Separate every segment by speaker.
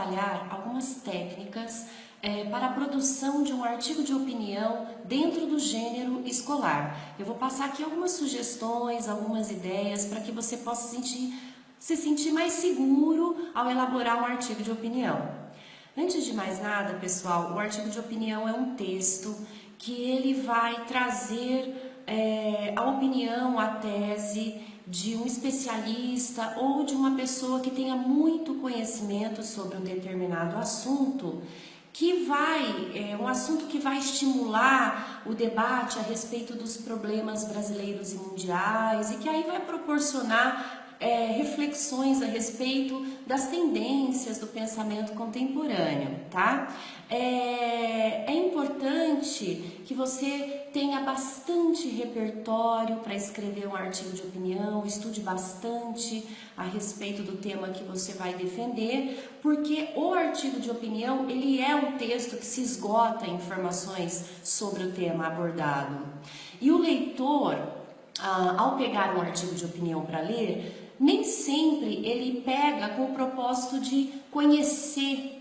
Speaker 1: trabalhar algumas técnicas para a produção de um artigo de opinião dentro do gênero escolar. Eu vou passar aqui algumas sugestões, algumas ideias para que você possa se sentir mais seguro ao elaborar um artigo de opinião. Antes de mais nada, pessoal, o artigo de opinião é um texto que ele vai trazer a opinião, a tese de um especialista ou de uma pessoa que tenha muito conhecimento sobre um determinado assunto, um assunto que vai estimular o debate a respeito dos problemas brasileiros e mundiais e que aí vai proporcionar reflexões a respeito das tendências do pensamento contemporâneo, tá? É importante que você tenha bastante repertório para escrever um artigo de opinião, estude bastante a respeito do tema que você vai defender, porque o artigo de opinião, ele é um texto que se esgota em informações sobre o tema abordado. E o leitor, ao pegar um artigo de opinião para ler, nem sempre ele pega com o propósito de conhecer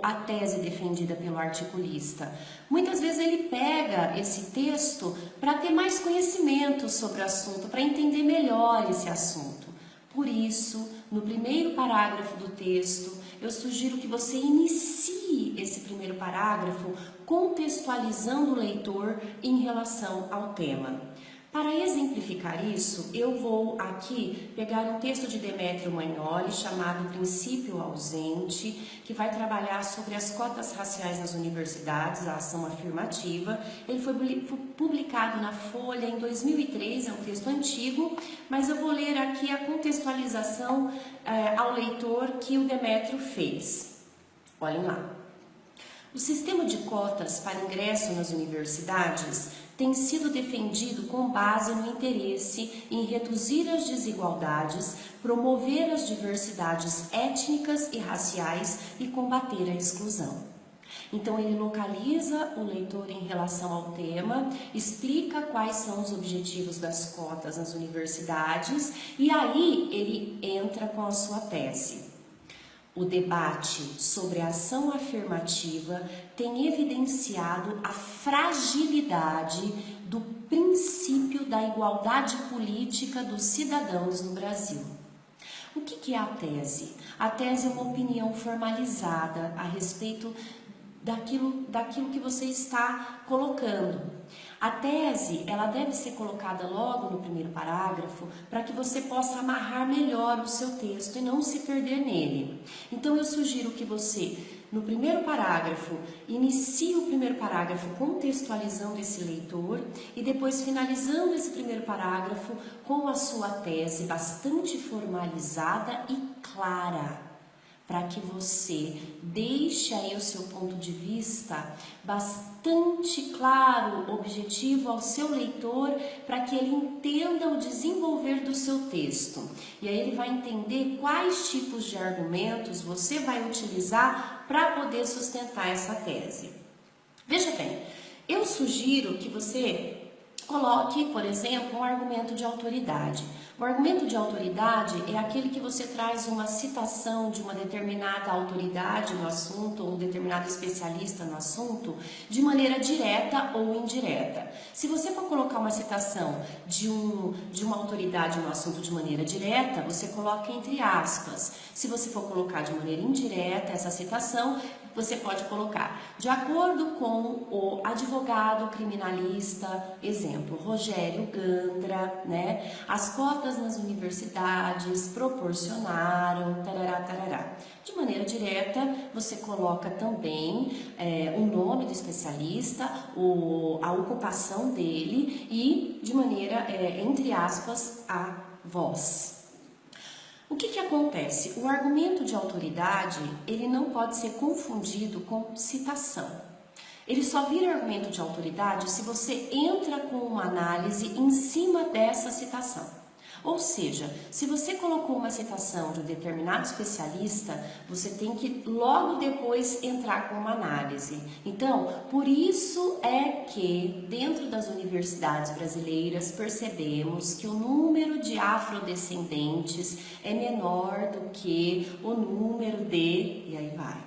Speaker 1: a tese defendida pelo articulista. Muitas vezes ele pega esse texto para ter mais conhecimento sobre o assunto, para entender melhor esse assunto. Por isso, no primeiro parágrafo do texto, eu sugiro que você inicie esse primeiro parágrafo contextualizando o leitor em relação ao tema. Para exemplificar isso, eu vou aqui pegar um texto de Demétrio Magnoli chamado Princípio Ausente, que vai trabalhar sobre as cotas raciais nas universidades, a ação afirmativa. Ele foi publicado na Folha em 2003, é um texto antigo, mas eu vou ler aqui a contextualização ao leitor que o Demétrio fez. Olhem lá. O sistema de cotas para ingresso nas universidades tem sido defendido com base no interesse em reduzir as desigualdades, promover as diversidades étnicas e raciais e combater a exclusão. Então ele localiza o leitor em relação ao tema, explica quais são os objetivos das cotas nas universidades e aí ele entra com a sua tese. O debate sobre a ação afirmativa tem evidenciado a fragilidade do princípio da igualdade política dos cidadãos no Brasil. O que é a tese? A tese é uma opinião formalizada a respeito daquilo que você está colocando. A tese, ela deve ser colocada logo no primeiro parágrafo para que você possa amarrar melhor o seu texto e não se perder nele. Então eu sugiro que você, no primeiro parágrafo, inicie o primeiro parágrafo contextualizando esse leitor e depois finalizando esse primeiro parágrafo com a sua tese bastante formalizada e clara, para que você deixe aí o seu ponto de vista bastante claro, objetivo ao seu leitor, para que ele entenda o desenvolver do seu texto. E aí ele vai entender quais tipos de argumentos você vai utilizar para poder sustentar essa tese. Veja bem, eu sugiro que você coloque, por exemplo, um argumento de autoridade. O argumento de autoridade é aquele que você traz uma citação de uma determinada autoridade no assunto, ou um determinado especialista no assunto, de maneira direta ou indireta. Se você for colocar uma citação de uma autoridade no assunto de maneira direta, você coloca entre aspas. Se você for colocar de maneira indireta essa citação, você pode colocar de acordo com o advogado criminalista, exemplo, Rogério Gandra, né? As cotas nas universidades proporcionaram, tarará, tarará. De maneira direta, você coloca também o nome do especialista, a ocupação dele e, de maneira, entre aspas, a voz. O que acontece? O argumento de autoridade, ele não pode ser confundido com citação. Ele só vira argumento de autoridade se você entra com uma análise em cima dessa citação. Ou seja, se você colocou uma citação de um determinado especialista, você tem que logo depois entrar com uma análise. Então, por isso é que dentro das universidades brasileiras percebemos que o número de afrodescendentes é menor do que o número de... e aí vai.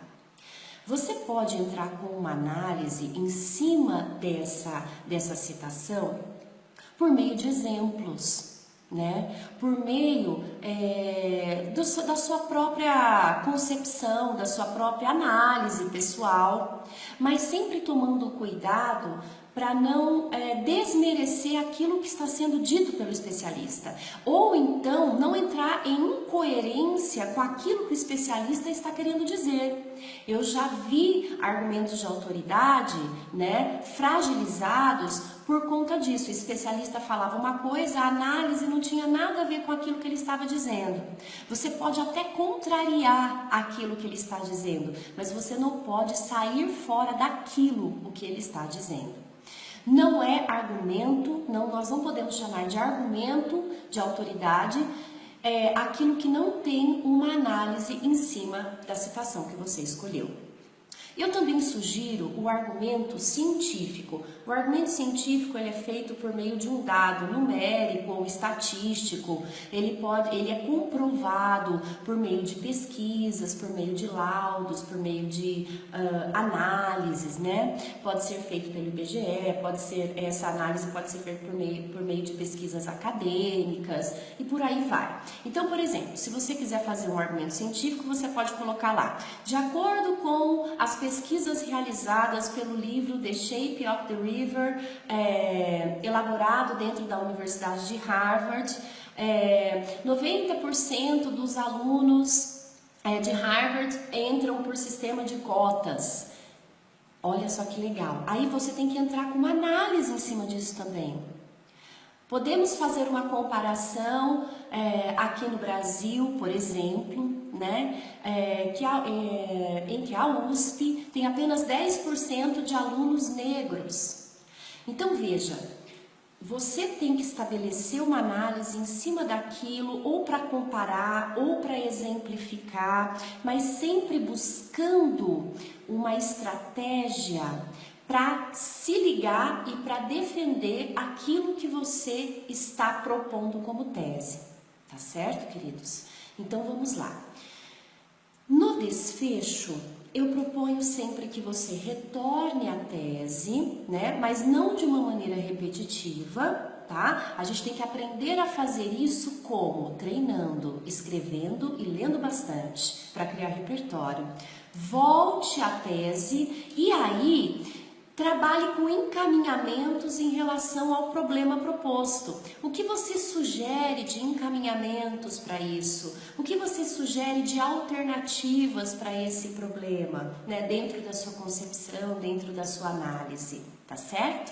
Speaker 1: Você pode entrar com uma análise em cima dessa citação por meio de exemplos, né? Por meio da sua própria concepção, da sua própria análise pessoal, mas sempre tomando cuidado para não desmerecer aquilo que está sendo dito pelo especialista, ou então não entrar em incoerência com aquilo que o especialista está querendo dizer. Eu já vi argumentos de autoridade, né, fragilizados por conta disso. O especialista falava uma coisa, a análise não tinha nada a ver com aquilo que ele estava dizendo. Você pode até contrariar aquilo que ele está dizendo, mas você não pode sair fora daquilo o que ele está dizendo. Não é argumento, nós não podemos chamar de argumento de autoridade aquilo que não tem uma análise em cima da citação que você escolheu. Eu também sugiro o argumento científico. O argumento científico ele é feito por meio de um dado numérico ou estatístico. Ele é comprovado por meio de pesquisas, por meio de laudos, por meio de análises, né? Pode ser feito pelo IBGE, essa análise pode ser feita por meio de pesquisas acadêmicas e por aí vai. Então, por exemplo, se você quiser fazer um argumento científico, você pode colocar lá, de acordo com as pesquisas realizadas pelo livro The Shape of the River, elaborado dentro da Universidade de Harvard, 90% dos alunos de Harvard entram por sistema de cotas. Olha só que legal. Aí você tem que entrar com uma análise em cima disso também. Podemos fazer uma comparação aqui no Brasil, por exemplo, né, em que a USP tem apenas 10% de alunos negros. Então veja, você tem que estabelecer uma análise em cima daquilo, ou para comparar, ou para exemplificar, mas sempre buscando uma estratégia para se ligar e para defender aquilo que você está propondo como tese, tá certo, queridos? Então vamos lá. No desfecho, eu proponho sempre que você retorne à tese, né? Mas não de uma maneira repetitiva, tá? A gente tem que aprender a fazer isso como? Treinando, escrevendo e lendo bastante para criar repertório. Volte à tese e aí trabalhe com encaminhamentos em relação ao problema proposto. O que você sugere de encaminhamentos para isso? O que você sugere de alternativas para esse problema, né? Dentro da sua concepção, dentro da sua análise, tá certo?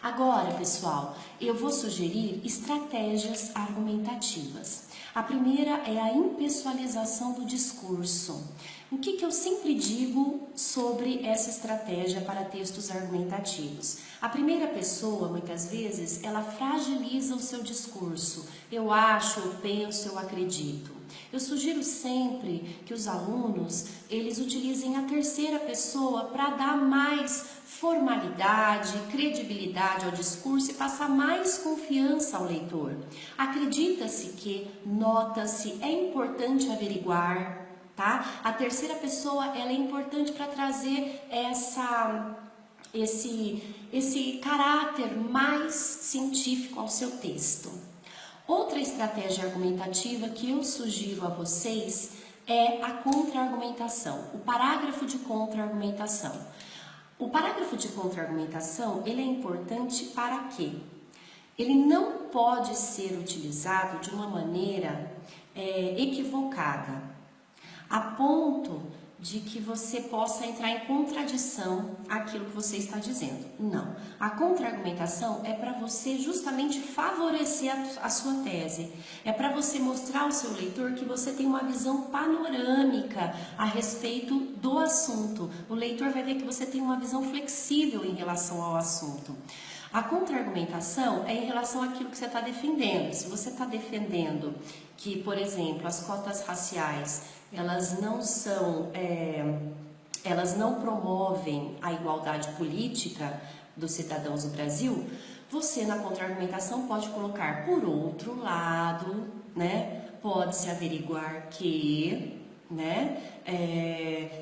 Speaker 1: Agora, pessoal, eu vou sugerir estratégias argumentativas. A primeira é a impessoalização do discurso. O que eu sempre digo sobre essa estratégia para textos argumentativos? A primeira pessoa, muitas vezes, ela fragiliza o seu discurso. Eu acho, eu penso, eu acredito. Eu sugiro sempre que os alunos, eles utilizem a terceira pessoa para dar mais formalidade, credibilidade ao discurso e passar mais confiança ao leitor. Acredita-se que, nota-se, é importante averiguar, tá? A terceira pessoa, ela é importante para trazer esse caráter mais científico ao seu texto. Outra estratégia argumentativa que eu sugiro a vocês é a contra-argumentação, o parágrafo de contra-argumentação. O parágrafo de contra-argumentação, ele é importante para quê? Ele não pode ser utilizado de uma maneira equivocada, a ponto de que você possa entrar em contradição àquilo que você está dizendo. Não. A contra-argumentação é para você justamente favorecer a sua tese. É para você mostrar ao seu leitor que você tem uma visão panorâmica a respeito do assunto. O leitor vai ver que você tem uma visão flexível em relação ao assunto. A contra-argumentação é em relação àquilo que você está defendendo. Se você está defendendo que, por exemplo, as cotas raciais, elas não promovem a igualdade política dos cidadãos do Brasil, você na contra-argumentação pode colocar por outro lado, né? Pode-se averiguar que, né,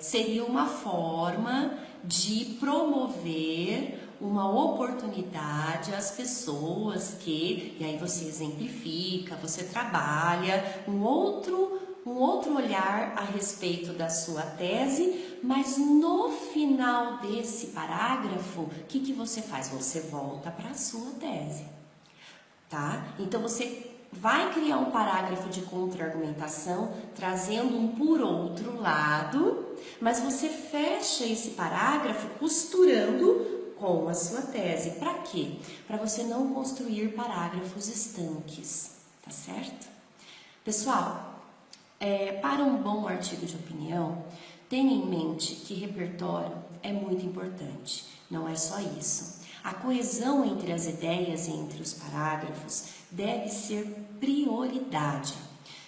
Speaker 1: seria uma forma de promover uma oportunidade às pessoas que, e aí você exemplifica, você trabalha um outro olhar a respeito da sua tese, mas no final desse parágrafo, o que você faz? Você volta para a sua tese, tá? Então você vai criar um parágrafo de contra-argumentação, trazendo um por outro lado, mas você fecha esse parágrafo costurando com a sua tese. Para quê? Para você não construir parágrafos estanques, tá certo? Pessoal, para um bom artigo de opinião, tenha em mente que repertório é muito importante. Não é só isso. A coesão entre as ideias e entre os parágrafos deve ser prioridade.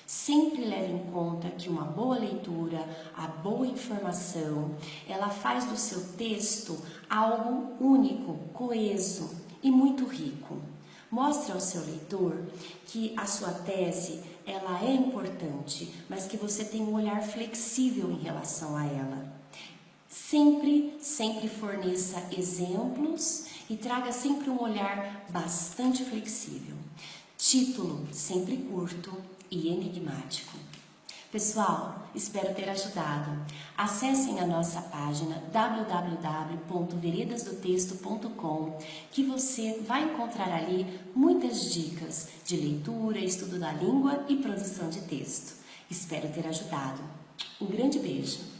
Speaker 1: Sempre leve em conta que uma boa leitura, a boa informação, ela faz do seu texto algo único, coeso e muito rico. Mostre ao seu leitor que a sua tese, ela é importante, mas que você tem um olhar flexível em relação a ela. Sempre forneça exemplos e traga sempre um olhar bastante flexível. Título sempre curto e enigmático. Pessoal, espero ter ajudado. Acessem a nossa página www.veredasdotexto.com, que você vai encontrar ali muitas dicas de leitura, estudo da língua e produção de texto. Espero ter ajudado. Um grande beijo!